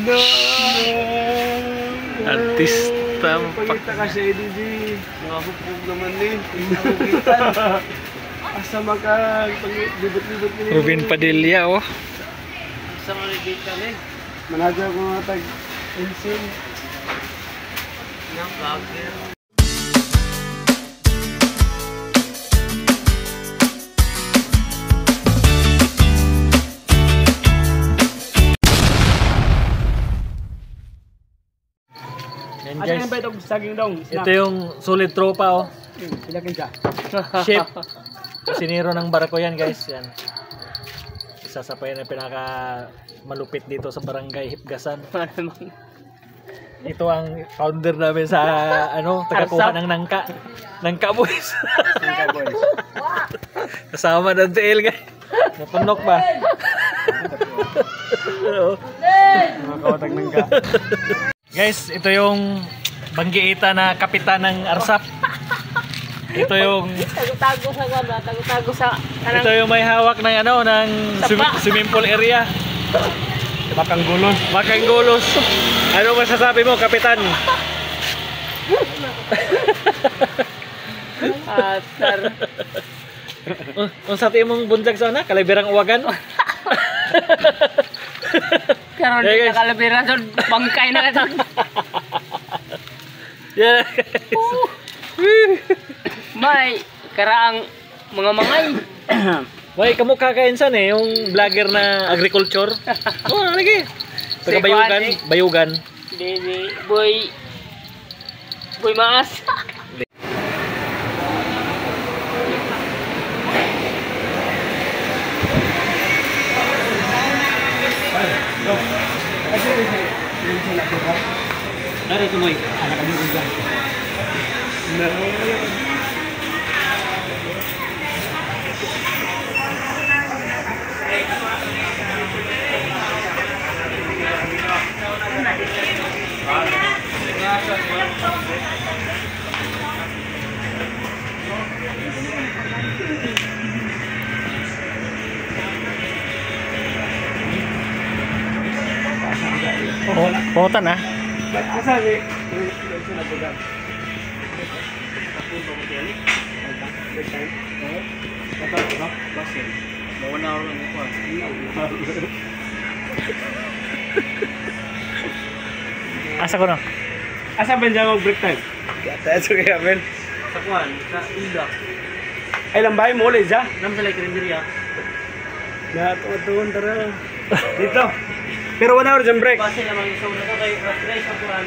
No! Artista. Pagkita ka sa EDG. Nakapupog naman din. Pagkitan. Asa libot-libot nila. Ruben Padilla, oh. Asa makikita eh. Manager ko mga tag-ensign. Nang vlogger. Yan guys, saging dong. ito yung solid tropa, oh. Ilakin siya. Chef, kusinero ng barako yan guys. Yan. Isa sa pa yan ang pinaka malupit dito sa barangay Hipgasan. Ito ang founder namin sa tagakuha ng nangka. Nangka boys. Nangka boys. Kasama ng TL guys. Napunok ba? Mga kawatag nangka. Guys, ito yung banggiita na kapitan ng ARSAP. Ito yung tago sa ito yung may hawak ng ng swimming pool area. Bakanggulos. Bakanggulos. Ano masasabi mo, kapitan? Atar. Unsa ti imong buntag sa ana? Kalibirang uwagan? Karon Hey, di nakalabira so bangkay na ito. Yeah. May karaang mga mangay. May kamukha ka insan yung vlogger na agriculture. Oh, lagi. Taga Bayugan, Bayugan. Dili boy maas. Dari tumoy, anak kami ugan. Potan ah. Asa ni? Asa ko no? Asa ba dyan mag-break time? Kaya kaya men. Sa kuan, sa Ida. Ay lambay mo ulit siya. Nam sa Karinderya. Tuwan tara. Dito. Pero 1 hour dyan break. Base naman yung show na to kay Race sa kuan.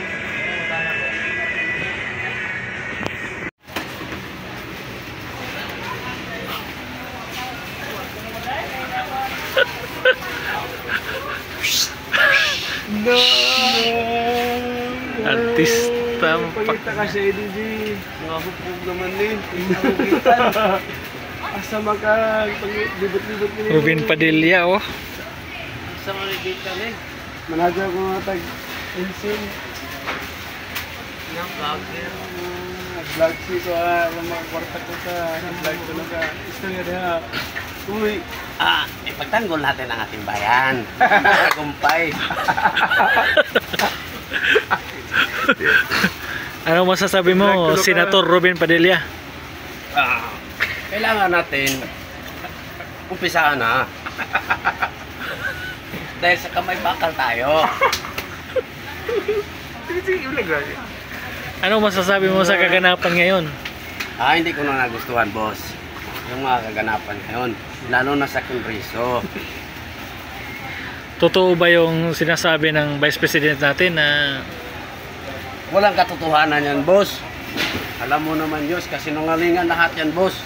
No! Artista. Pagkita ka sa EDG. Nakapupog naman din. Pagkitan. Asa libot-libot nila. Ruben Padilla, oh. Sa makikita eh. Manager ko mga tag-ensign. Nang vlogger. Vlog ko mga kwarta ko sa vlog ko na istorya niya. Uy, Ipagtanggol natin ang ating bayan. Kumpay. Ano masasabi mo, Senator Ruben Padilla? Kailangan natin umpisaan na. Dahil sa kamay bakal tayo. Ano masasabi mo sa kaganapan ngayon? Hindi ko na nagustuhan, boss. Yung mga kaganapan ngayon, lalo na sa Kongreso. Totoo ba yung sinasabi ng Vice President natin na Walang katotohanan yan, boss. Alam mo naman, Diyos, kasi nungalingan lahat yan, boss.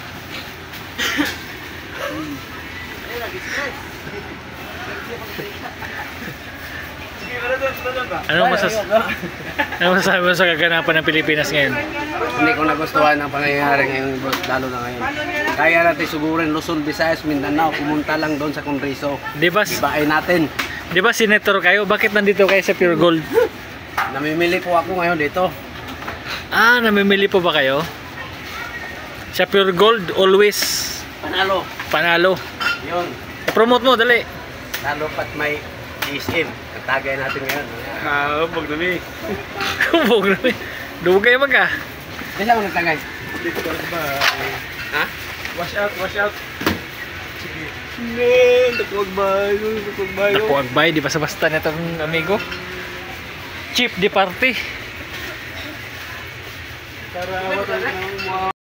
ano masasabi mo sa kaganapan ng Pilipinas ngayon? Hindi ko nagustuhan ang pangyayari ngayon, boss, lalo na ngayon. Kaya natin sugurin Luzon, Visayas, Mindanao, pumunta lang doon sa Kongreso. Di ba natin. Di ba senator kayo? Bakit nandito kayo sa Pure Gold? Namimili po ako ngayon dito. Namimili po ba kayo? Sa Pure Gold, always Panalo. panalo. Yun. Promote mo, dali. Lalo pat may SM. Natagay natin ngayon. Huwag na mi. Kubog na eh. Dugay mag ka. Kasi ako nagtagay. Dito ba? Ha? Wash out, wash out. Sige. No, nakuwag ba? Nakuagbay, di basta-basta na itong amigo. Cheap di party. Para awat ang mga